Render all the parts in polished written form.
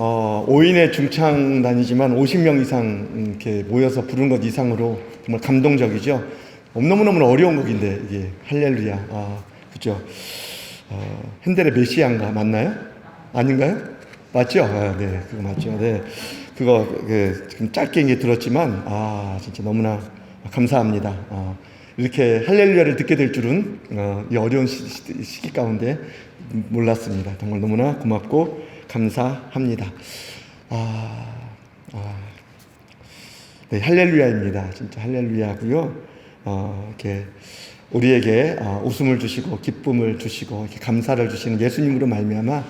5인의 중창단이지만 50명 이상 이렇게 모여서 부른 것 이상으로 정말 감동적이죠. 너무너무 어려운 곡인데 이게 할렐루야. 그죠? 핸델의 메시아인가 맞나요? 아닌가요? 맞죠? 네, 그거 맞죠. 네, 그거 지금 짧게 이제 들었지만 진짜 너무나 감사합니다. 이렇게 할렐루야를 듣게 될 줄은 이 어려운 시기 가운데 몰랐습니다. 정말 너무나 고맙고 감사합니다. 네, 할렐루야입니다. 진짜 할렐루야고요. 이렇게 우리에게 웃음을 주시고 기쁨을 주시고 이렇게 감사를 주시는 예수님으로 말미암아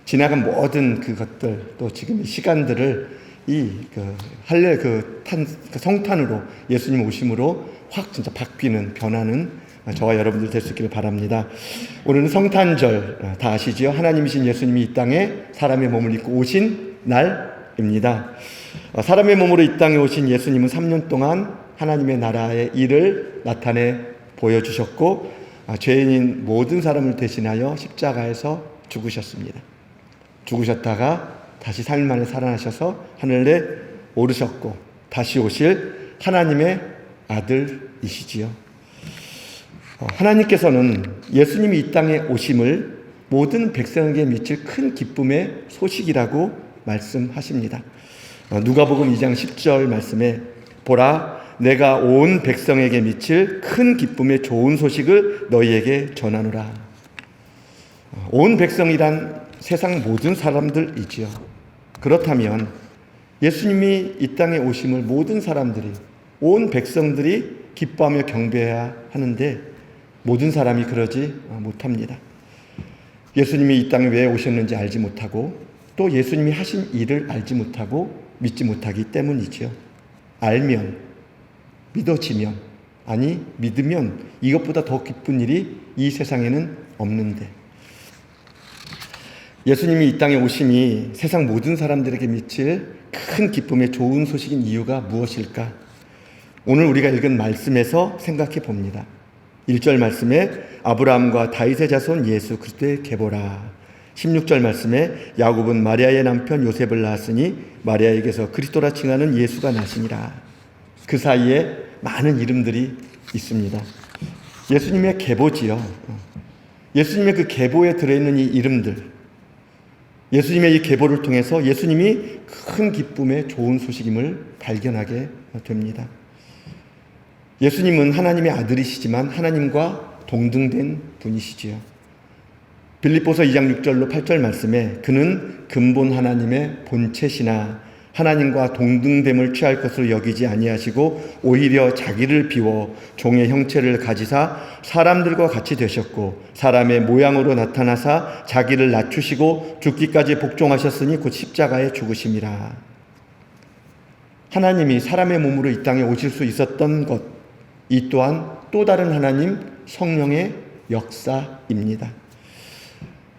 지나간 모든 그것들 또 지금 이 시간들을 성탄으로 예수님 오심으로 확 진짜 바뀌는 변하는 저와 여러분들 될 수 있기를 바랍니다. 오늘은 성탄절 다 아시죠? 하나님이신 예수님이 이 땅에 사람의 몸을 입고 오신 날입니다. 사람의 몸으로 이 땅에 오신 예수님은 3년 동안 하나님의 나라의 일을 나타내 보여주셨고 죄인인 모든 사람을 대신하여 십자가에서 죽으셨습니다. 죽으셨다가 다시 3일 만에 살아나셔서 하늘에 오르셨고 다시 오실 하나님의 아들이시지요. 하나님께서는 예수님이 이 땅에 오심을 모든 백성에게 미칠 큰 기쁨의 소식이라고 말씀하십니다. 누가복음 2장 10절 말씀에 보라 내가 온 백성에게 미칠 큰 기쁨의 좋은 소식을 너희에게 전하노라. 온 백성이란 세상 모든 사람들이지요. 그렇다면 예수님이 이 땅에 오심을 모든 사람들이 온 백성들이 기뻐하며 경배해야 하는데 모든 사람이 그러지 못합니다. 예수님이 이 땅에 왜 오셨는지 알지 못하고 또 예수님이 하신 일을 알지 못하고 믿지 못하기 때문이지요. 알면, 믿어지면, 아니 믿으면 이것보다 더 기쁜 일이 이 세상에는 없는데 예수님이 이 땅에 오심이 세상 모든 사람들에게 미칠 큰 기쁨의 좋은 소식인 이유가 무엇일까? 오늘 우리가 읽은 말씀에서 생각해 봅니다. 1절 말씀에 아브라함과 다윗의 자손 예수 그리스도의 계보라. 16절 말씀에 야곱은 마리아의 남편 요셉을 낳았으니 마리아에게서 그리스도라 칭하는 예수가 나시니라. 그 사이에 많은 이름들이 있습니다. 예수님의 계보지요. 예수님의 그 계보에 들어있는 이 이름들, 예수님의 이 계보를 통해서 예수님이 큰 기쁨의 좋은 소식임을 발견하게 됩니다. 예수님은 하나님의 아들이시지만 하나님과 동등된 분이시지요. 빌립보서 2장 6절로 8절 말씀에 그는 근본 하나님의 본체시나 하나님과 동등됨을 취할 것으로 여기지 아니하시고 오히려 자기를 비워 종의 형체를 가지사 사람들과 같이 되셨고 사람의 모양으로 나타나사 자기를 낮추시고 죽기까지 복종하셨으니 곧 십자가에 죽으심이라. 하나님이 사람의 몸으로 이 땅에 오실 수 있었던 것, 이 또한 또 다른 하나님 성령의 역사입니다.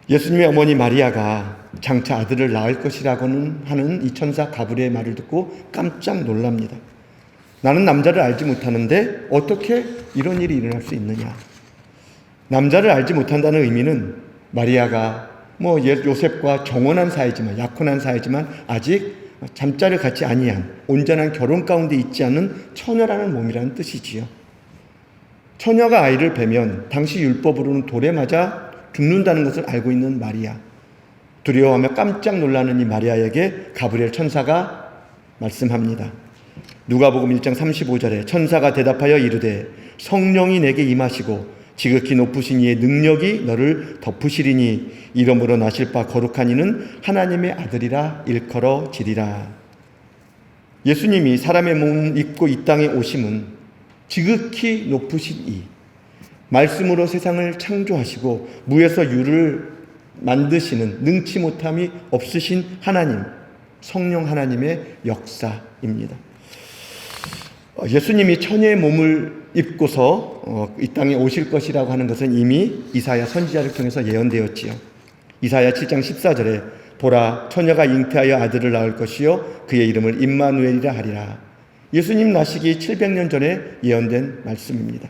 예수님의 어머니 마리아가 장차 아들을 낳을 것이라고는 하는 이 천사 가브리엘의 말을 듣고 깜짝 놀랍니다. 나는 남자를 알지 못하는데 어떻게 이런 일이 일어날 수 있느냐? 남자를 알지 못한다는 의미는 마리아가 요셉과 정혼한 사이지만 약혼한 사이지만 아직 잠자를 갖지 아니한 온전한 결혼 가운데 있지 않은 처녀라는 몸이라는 뜻이지요. 처녀가 아이를 베면 당시 율법으로는 돌에 맞아 죽는다는 것을 알고 있는 마리아. 두려워하며 깜짝 놀라는 이 마리아에게 가브리엘 천사가 말씀합니다. 누가복음 1장 35절에 천사가 대답하여 이르되 성령이 내게 임하시고 지극히 높으신 이의 능력이 너를 덮으시리니 이러므로 나실 바 거룩한 이는 하나님의 아들이라 일컬어지리라. 예수님이 사람의 몸을 입고 이 땅에 오심은 지극히 높으신 이, 말씀으로 세상을 창조하시고 무에서 유를 만드시는 능치 못함이 없으신 하나님, 성령 하나님의 역사입니다. 예수님이 처녀의 몸을 입고서 이 땅에 오실 것이라고 하는 것은 이미 이사야 선지자를 통해서 예언되었지요. 이사야 7장 14절에 보라 처녀가 잉태하여 아들을 낳을 것이요 그의 이름을 임마누엘이라 하리라. 예수님 나시기 700년 전에 예언된 말씀입니다.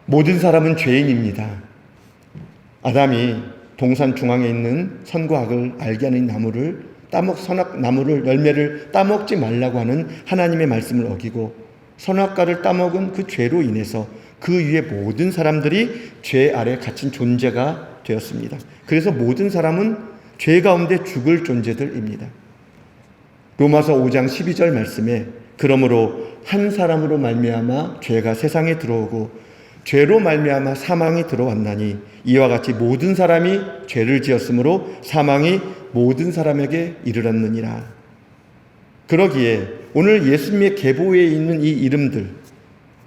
모든 사람은 죄인입니다. 아담이 동산 중앙에 있는 선과학을 알게 하는 나무를 선악 나무를 열매를 따먹지 말라고 하는 하나님의 말씀을 어기고 선악과를 따먹은 그 죄로 인해서 그 위에 모든 사람들이 죄 아래 갇힌 존재가 되었습니다. 그래서 모든 사람은 죄 가운데 죽을 존재들입니다. 로마서 5장 12절 말씀에 그러므로 한 사람으로 말미암아 죄가 세상에 들어오고 죄로 말미암아 사망이 들어왔나니 이와 같이 모든 사람이 죄를 지었으므로 사망이 모든 사람에게 이르렀느니라. 그러기에 오늘 예수님의 계보에 있는 이 이름들,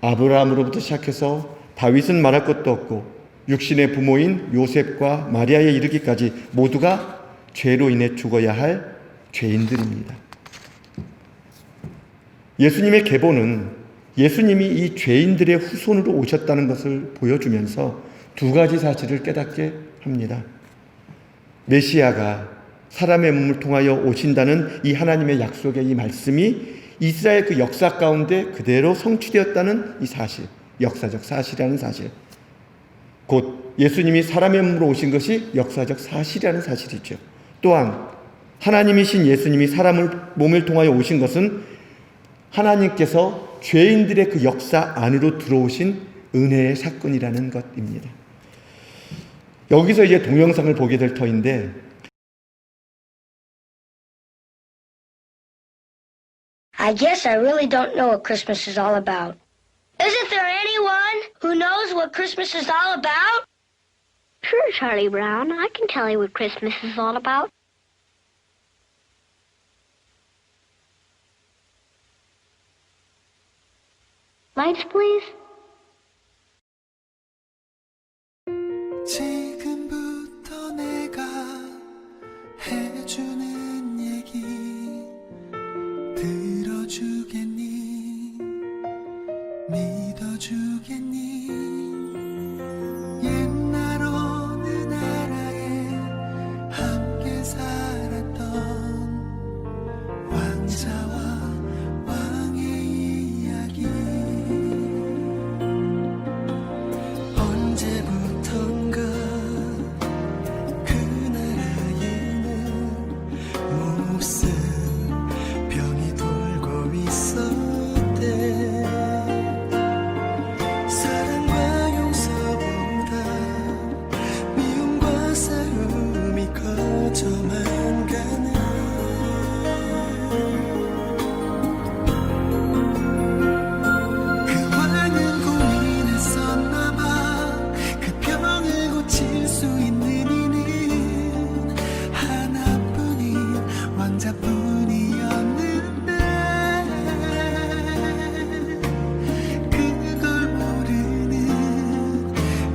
아브라함으로부터 시작해서 다윗은 말할 것도 없고 육신의 부모인 요셉과 마리아에 이르기까지 모두가 죄로 인해 죽어야 할 죄인들입니다. 예수님의 계보는 예수님이 이 죄인들의 후손으로 오셨다는 것을 보여주면서 두 가지 사실을 깨닫게 합니다. 메시아가 사람의 몸을 통하여 오신다는 이 하나님의 약속의 이 말씀이 이스라엘 그 역사 가운데 그대로 성취되었다는 이 사실, 역사적 사실이라는 사실. 곧 예수님이 사람의 몸으로 오신 것이 역사적 사실이라는 사실이죠. 또한 하나님이신 예수님이 사람을 몸을 통하여 오신 것은 하나님께서 죄인들의 그 역사 안으로 들어오신 은혜의 사건이라는 것입니다. 여기서 이제 동영상을 보게 될 터인데 I guess I really don't know what Christmas is all about. Isn't there anyone who knows what Christmas is all about? Sure, Charlie Brown. I can tell you what Christmas is all about. Lights, please. 지금부터 내가 해주는 얘기 들어주겠니? 믿어주겠니? 옛날 어느 나라에 함께 살았던 왕자와 왕의 이야기 언제부턴가 그 나라에는 무슨 병이 돌고 있었대. 사랑과 용서보다 미움과 싸움이 커져만 가는 그 왕은 고민했었나봐. 그 병을 고칠 수 있는 이는 하나뿐인 왕자뿐이었는데 그걸 모르는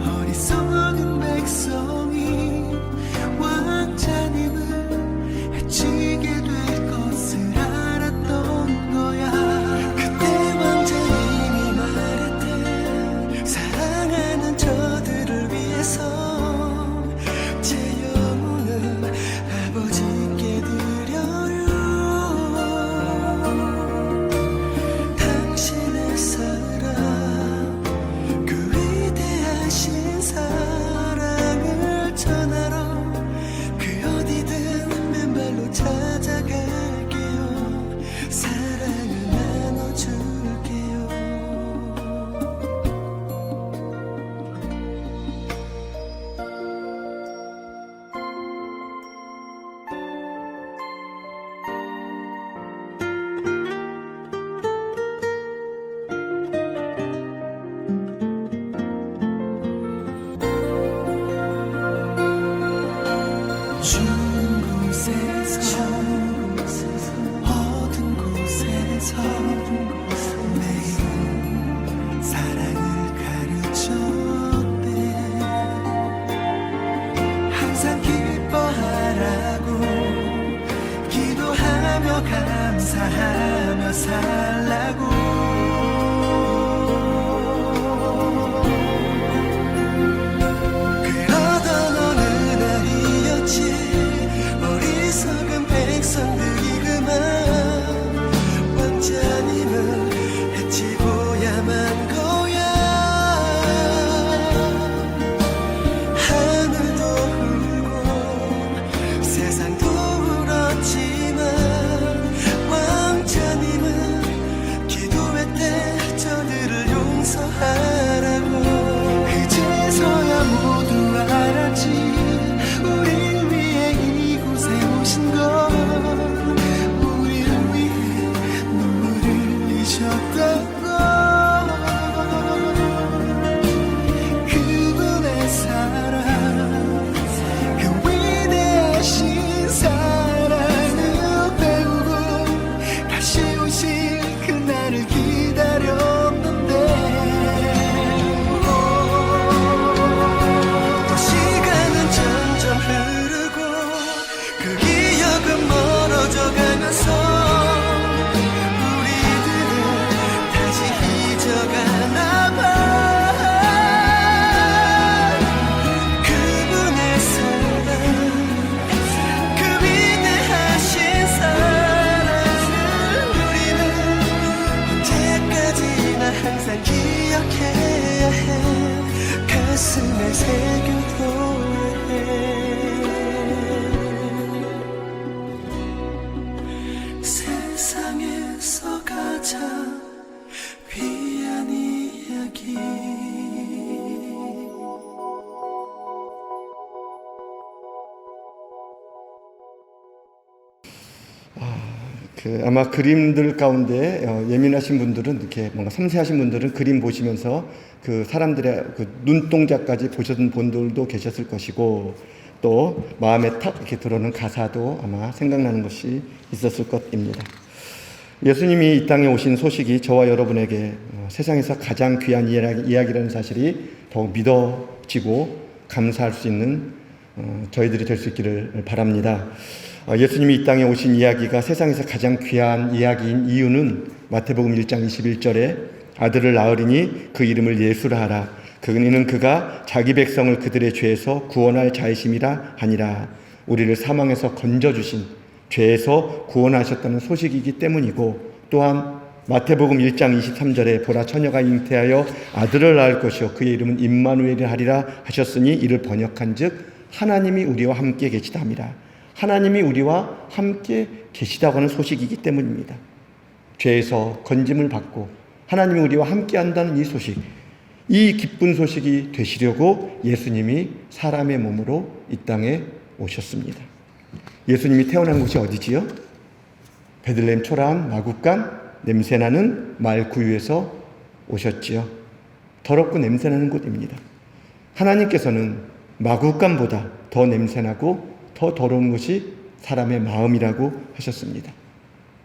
어리석은 백성이 왕자님을 해치게 될 것을 알았던 거야. 그때 왕자님이 말했대. 사랑하는 저들을 위해서 제 영혼을 아버지께 드려요. 당신의 사랑, 그 위대하신 사랑을 전하러 그 어디든 맨발로 찾아갈게요. 사랑을 나눠줄게요. 추운 곳에서 어두운 곳에서 매일 사랑을 가르쳤대. 항상 기뻐하라고 기도하며 감사하며 살라고. 그러던 어느 날이었지. 어리석은 백성들이 그만 왕자님을 해치고야만 거야. 하늘도 울고 아마 그림들 가운데 예민하신 분들은 이렇게 뭔가 섬세하신 분들은 그림 보시면서 그 사람들의 그 눈동자까지 보셨던 분들도 계셨을 것이고 또 마음에 탁 이렇게 들어오는 가사도 아마 생각나는 것이 있었을 것입니다. 예수님이 이 땅에 오신 소식이 저와 여러분에게 세상에서 가장 귀한 이야기라는 사실이 더욱 믿어지고 감사할 수 있는 저희들이 될 수 있기를 바랍니다. 예수님이 이 땅에 오신 이야기가 세상에서 가장 귀한 이야기인 이유는 마태복음 1장 21절에 아들을 낳으리니 그 이름을 예수라 하라. 그는 그가 자기 백성을 그들의 죄에서 구원할 자이심이라 하니라. 우리를 사망에서 건져주신 죄에서 구원하셨다는 소식이기 때문이고 또한 마태복음 1장 23절에 보라 처녀가 잉태하여 아들을 낳을 것이요 그의 이름은 임마누엘이라 하리라 하셨으니 이를 번역한즉 하나님이 우리와 함께 계시다 함이라. 하나님이 우리와 함께 계시다고 하는 소식이기 때문입니다. 죄에서 건짐을 받고 하나님이 우리와 함께 한다는 이 소식, 이 기쁜 소식이 되시려고 예수님이 사람의 몸으로 이 땅에 오셨습니다. 예수님이 태어난 곳이 어디지요? 베들레헴 초라한 마구간 냄새나는 말구유에서 오셨지요. 더럽고 냄새나는 곳입니다. 하나님께서는 마구간보다 더 냄새나고 더 더러운 것이 사람의 마음이라고 하셨습니다.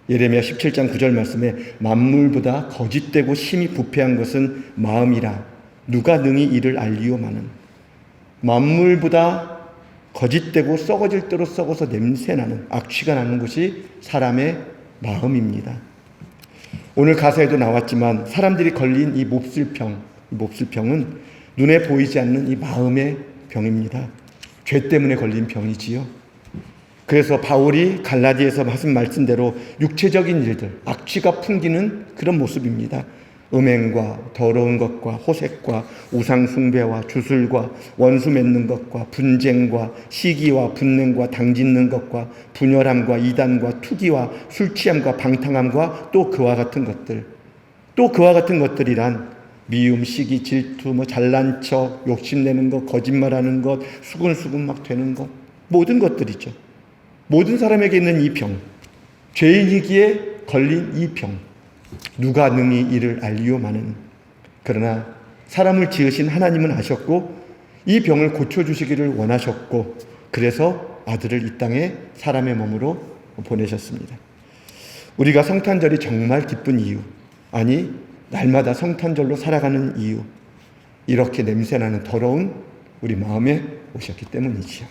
예레미야 17장 9절 말씀에 만물보다 거짓되고 심히 부패한 것은 마음이라 누가 능히 이를 알리오마는. 만물보다 거짓되고 썩어질 대로 썩어서 냄새나는 악취가 나는 것이 사람의 마음입니다. 오늘 가사에도 나왔지만 사람들이 걸린 이 몹쓸병은 눈에 보이지 않는 이 마음의 병입니다. 죄 때문에 걸린 병이지요. 그래서 바울이 갈라디아에서 하신 말씀대로 육체적인 일들, 악취가 풍기는 그런 모습입니다. 음행과 더러운 것과 호색과 우상 숭배와 주술과 원수 맺는 것과 분쟁과 시기와 분냉과 당짓는 것과 분열함과 이단과 투기와 술 취함과 방탕함과 또 그와 같은 것들이란 미움, 시기, 질투, 잘난 척, 욕심내는 것, 거짓말하는 것, 수근수근 막 되는 것, 모든 것들이죠. 모든 사람에게 있는 이 병, 죄인이기에 걸린 이 병, 누가 능히 이를 알리오마는. 그러나 사람을 지으신 하나님은 아셨고 이 병을 고쳐주시기를 원하셨고 그래서 아들을 이 땅에 사람의 몸으로 보내셨습니다. 우리가 성탄절이 정말 기쁜 이유, 아니 날마다 성탄절로 살아가는 이유, 이렇게 냄새나는 더러운 우리 마음에 오셨기 때문이지요.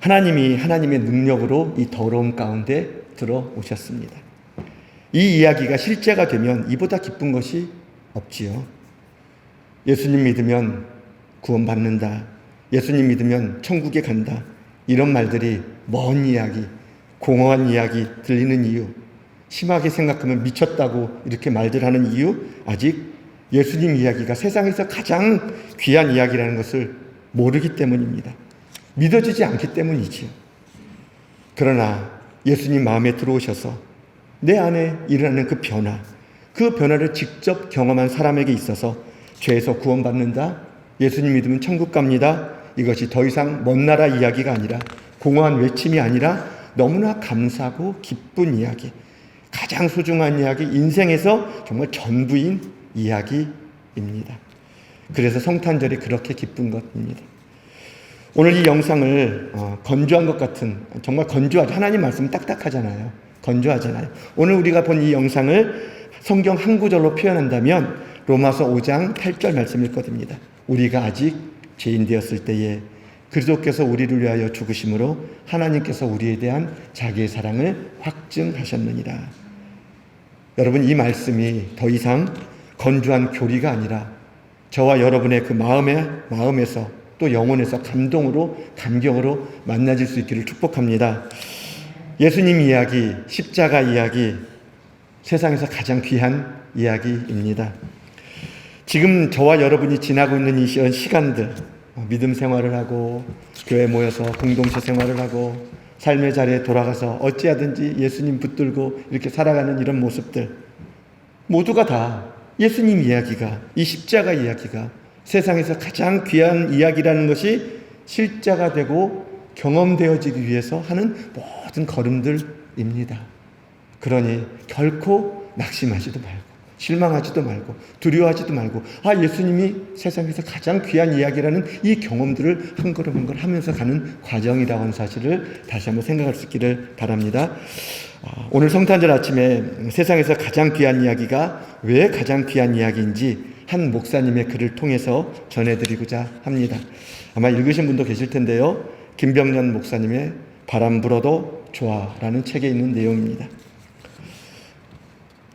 하나님이 하나님의 능력으로 이 더러운 가운데 들어오셨습니다. 이 이야기가 실제가 되면 이보다 기쁜 것이 없지요. 예수님 믿으면 구원받는다. 예수님 믿으면 천국에 간다. 이런 말들이 먼 이야기, 공허한 이야기 들리는 이유, 심하게 생각하면 미쳤다고 이렇게 말들 하는 이유, 아직 예수님 이야기가 세상에서 가장 귀한 이야기라는 것을 모르기 때문입니다. 믿어지지 않기 때문이지요. 그러나 예수님 마음에 들어오셔서 내 안에 일어나는 그 변화를 직접 경험한 사람에게 있어서 죄에서 구원받는다, 예수님 믿으면 천국 갑니다, 이것이 더 이상 먼 나라 이야기가 아니라 공허한 외침이 아니라 너무나 감사하고 기쁜 이야기, 가장 소중한 이야기, 인생에서 정말 전부인 이야기입니다. 그래서 성탄절이 그렇게 기쁜 것입니다. 오늘 이 영상을 건조한 것 같은, 정말 건조하죠. 하나님 말씀은 딱딱하잖아요. 건조하잖아요. 오늘 우리가 본 이 영상을 성경 한 구절로 표현한다면 로마서 5장 8절 말씀일 것입니다. 우리가 아직 죄인 되었을 때에 그리스도께서 우리를 위하여 죽으심으로 하나님께서 우리에 대한 자기의 사랑을 확증하셨느니라. 여러분, 이 말씀이 더 이상 건조한 교리가 아니라 저와 여러분의 그 마음에서 또 영혼에서 감격으로 만나질 수 있기를 축복합니다. 예수님 이야기, 십자가 이야기, 세상에서 가장 귀한 이야기입니다. 지금 저와 여러분이 지나고 있는 이 시간들, 믿음 생활을 하고 교회 모여서 공동체 생활을 하고 삶의 자리에 돌아가서 어찌하든지 예수님 붙들고 이렇게 살아가는 이런 모습들, 모두가 다 예수님 이야기가, 이 십자가 이야기가 세상에서 가장 귀한 이야기라는 것이 실제가 되고 경험되어지기 위해서 하는 모든 걸음들입니다. 그러니 결코 낙심하지도 말고 실망하지도 말고 두려워하지도 말고 예수님이 세상에서 가장 귀한 이야기라는 이 경험들을 한 걸음 한 걸음 하면서 가는 과정이라고 하는 사실을 다시 한번 생각할 수 있기를 바랍니다. 오늘 성탄절 아침에 세상에서 가장 귀한 이야기가 왜 가장 귀한 이야기인지 한 목사님의 글을 통해서 전해드리고자 합니다. 아마 읽으신 분도 계실 텐데요. 김병년 목사님의 바람 불어도 좋아라는 책에 있는 내용입니다.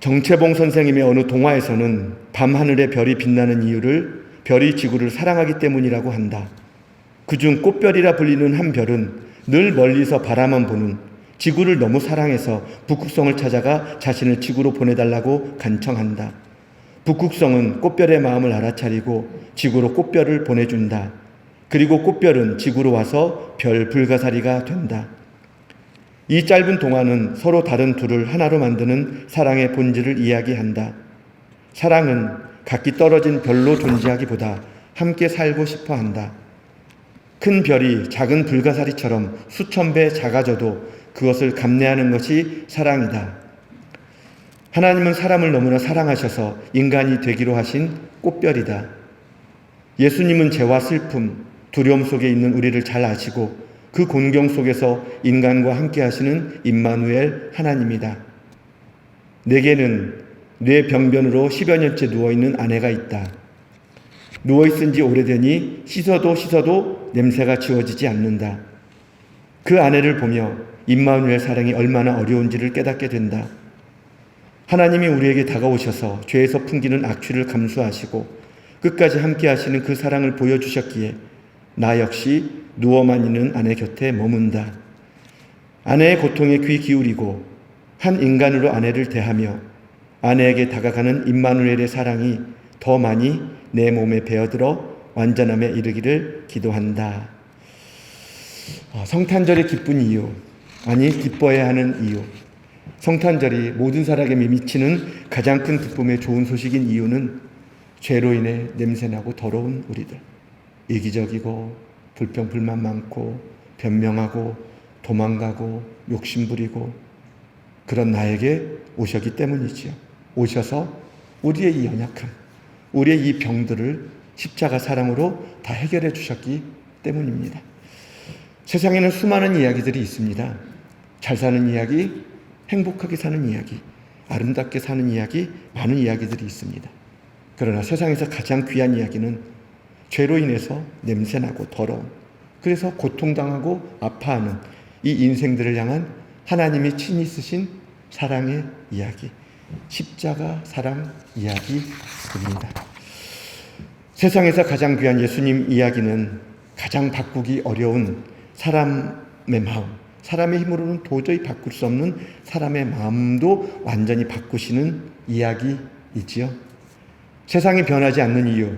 정채봉 선생님의 어느 동화에서는 밤하늘에 별이 빛나는 이유를 별이 지구를 사랑하기 때문이라고 한다. 그중 꽃별이라 불리는 한 별은 늘 멀리서 바라만 보는 지구를 너무 사랑해서 북극성을 찾아가 자신을 지구로 보내달라고 간청한다. 북극성은 꽃별의 마음을 알아차리고 지구로 꽃별을 보내준다. 그리고 꽃별은 지구로 와서 별 불가사리가 된다. 이 짧은 동화는 서로 다른 둘을 하나로 만드는 사랑의 본질을 이야기한다. 사랑은 각기 떨어진 별로 존재하기보다 함께 살고 싶어 한다. 큰 별이 작은 불가사리처럼 수천 배 작아져도 그것을 감내하는 것이 사랑이다. 하나님은 사람을 너무나 사랑하셔서 인간이 되기로 하신 꽃별이다. 예수님은 죄와 슬픔, 두려움 속에 있는 우리를 잘 아시고 그 곤경 속에서 인간과 함께 하시는 임마누엘 하나님이다. 내게는 뇌 병변으로 10여 년째 누워있는 아내가 있다. 누워있은 지 오래되니 씻어도 냄새가 지워지지 않는다. 그 아내를 보며 임마누엘 사랑이 얼마나 어려운지를 깨닫게 된다. 하나님이 우리에게 다가오셔서 죄에서 풍기는 악취를 감수하시고 끝까지 함께 하시는 그 사랑을 보여주셨기에 나 역시 누워만 있는 아내 곁에 머문다. 아내의 고통에 귀 기울이고 한 인간으로 아내를 대하며 아내에게 다가가는 임마누엘의 사랑이 더 많이 내 몸에 배어들어 완전함에 이르기를 기도한다. 성탄절의 기쁜 이유, 아니 기뻐해야 하는 이유. 성탄절이 모든 사람에게 미치는 가장 큰 기쁨의 좋은 소식인 이유는 죄로 인해 냄새나고 더러운 우리들, 이기적이고 불평 불만 많고 변명하고 도망가고 욕심부리고 그런 나에게 오셨기 때문이지요. 오셔서 우리의 이 연약함, 우리의 이 병들을 십자가 사랑으로 다 해결해 주셨기 때문입니다. 세상에는 수많은 이야기들이 있습니다. 잘 사는 이야기, 행복하게 사는 이야기, 아름답게 사는 이야기, 많은 이야기들이 있습니다. 그러나 세상에서 가장 귀한 이야기는 죄로 인해서 냄새나고 더러운, 그래서 고통당하고 아파하는 이 인생들을 향한 하나님이 친히 쓰신 사랑의 이야기, 십자가 사랑 이야기입니다. 세상에서 가장 귀한 예수님 이야기는 가장 바꾸기 어려운 사람의 마음, 사람의 힘으로는 도저히 바꿀 수 없는 사람의 마음도 완전히 바꾸시는 이야기이지요. 세상이 변하지 않는 이유,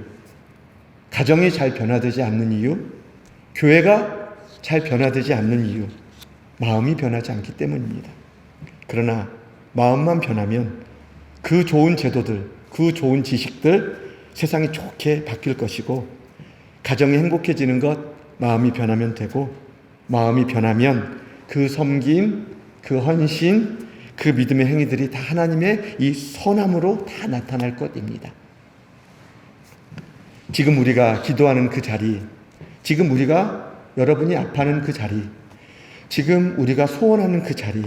가정이 잘 변화되지 않는 이유, 교회가 잘 변화되지 않는 이유, 마음이 변하지 않기 때문입니다. 그러나 마음만 변하면 그 좋은 제도들, 그 좋은 지식들 세상이 좋게 바뀔 것이고, 가정이 행복해지는 것 마음이 변하면 되고, 마음이 변하면 그 섬김, 그 헌신, 그 믿음의 행위들이 다 하나님의 이 선함으로 다 나타날 것입니다. 지금 우리가 기도하는 그 자리, 지금 우리가 여러분이 아파하는 그 자리, 지금 우리가 소원하는 그 자리,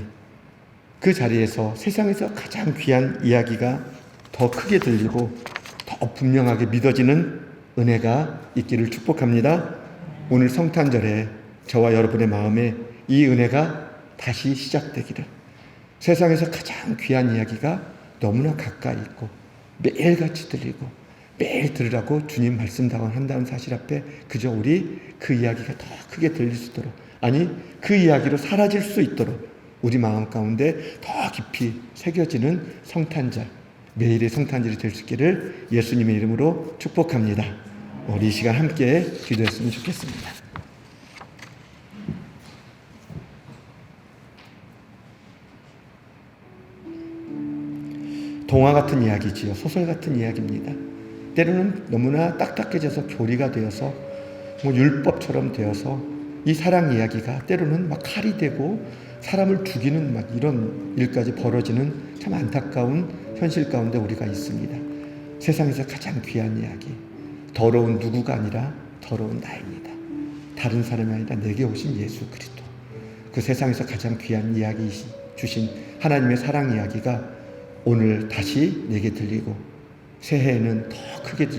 그 자리에서 세상에서 가장 귀한 이야기가 더 크게 들리고 더 분명하게 믿어지는 은혜가 있기를 축복합니다. 오늘 성탄절에 저와 여러분의 마음에 이 은혜가 다시 시작되기를, 세상에서 가장 귀한 이야기가 너무나 가까이 있고 매일같이 들리고 매일 들으라고 주님 말씀한다는 사실 앞에 그저 우리 그 이야기가 더 크게 들릴 수 있도록, 아니 그 이야기로 사라질 수 있도록 우리 마음 가운데 더 깊이 새겨지는 성탄절, 매일의 성탄절이 될 수 있기를 예수님의 이름으로 축복합니다. 우리 이 시간 함께 기도했으면 좋겠습니다. 동화 같은 이야기지요. 소설 같은 이야기입니다. 때로는 너무나 딱딱해져서 교리가 되어서 율법처럼 되어서 이 사랑 이야기가 때로는 막 칼이 되고 사람을 죽이는 막 이런 일까지 벌어지는 참 안타까운 현실 가운데 우리가 있습니다. 세상에서 가장 귀한 이야기, 더러운 누구가 아니라 더러운 나입니다. 다른 사람이 아니라 내게 오신 예수 그리스도. 그 세상에서 가장 귀한 이야기 주신 하나님의 사랑 이야기가 오늘 다시 내게 들리고 새해에는 더 크게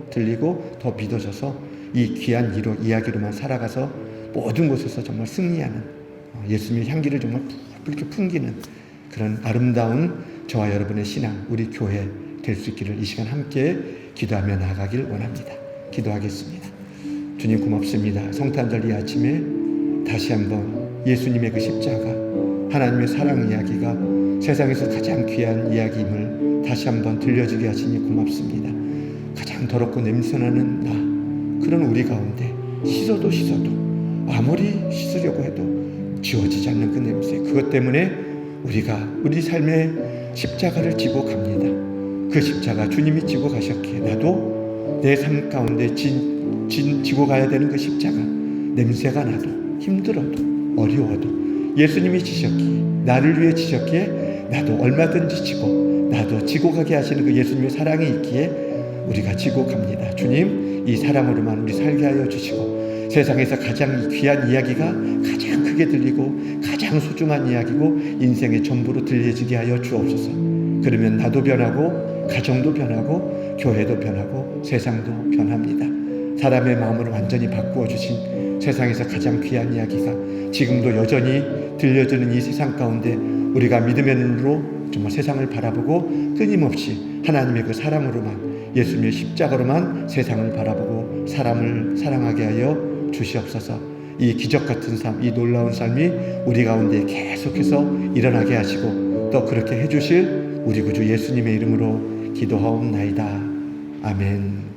들리고 더 믿어져서 이 귀한 이야기로만 살아가서 모든 곳에서 정말 승리하는 예수님의 향기를 정말 이렇게 풍기는 그런 아름다운 저와 여러분의 신앙, 우리 교회 될 수 있기를 이 시간 함께 기도하며 나아가길 원합니다. 기도하겠습니다. 주님 고맙습니다. 성탄절 이 아침에 다시 한번 예수님의 그 십자가, 하나님의 사랑 이야기가 세상에서 가장 귀한 이야기임을 다시 한번 들려주게 하시니 고맙습니다. 가장 더럽고 냄새나는 나, 그런 우리 가운데 씻어도 아무리 씻으려고 해도 지워지지 않는 그 냄새, 그것 때문에 우리가 우리 삶의 십자가를 지고 갑니다. 그 십자가 주님이 지고 가셨기에 나도 내 삶 가운데 지고 가야 되는 그 십자가, 냄새가 나도 힘들어도 어려워도 예수님이 지셨기에, 나를 위해 지셨기에 나도 얼마든지 나도 지고 가게 하시는 그 예수님의 사랑이 있기에 우리가 지고 갑니다. 주님, 이 사랑으로만 우리 살게 하여 주시고 세상에서 가장 귀한 이야기가 가장 크게 들리고 가장 소중한 이야기고 인생의 전부로 들려지게 하여 주옵소서. 그러면 나도 변하고 가정도 변하고 교회도 변하고 세상도 변합니다. 사람의 마음을 완전히 바꾸어 주신 세상에서 가장 귀한 이야기가 지금도 여전히 들려주는 이 세상 가운데 우리가 믿음의 눈으로 정말 세상을 바라보고 끊임없이 하나님의 그 사랑으로만, 예수님의 십자가로만 세상을 바라보고 사람을 사랑하게 하여 주시옵소서. 이 기적 같은 삶, 이 놀라운 삶이 우리 가운데 계속해서 일어나게 하시고 또 그렇게 해주실 우리 구주 예수님의 이름으로 기도하옵나이다. 아멘.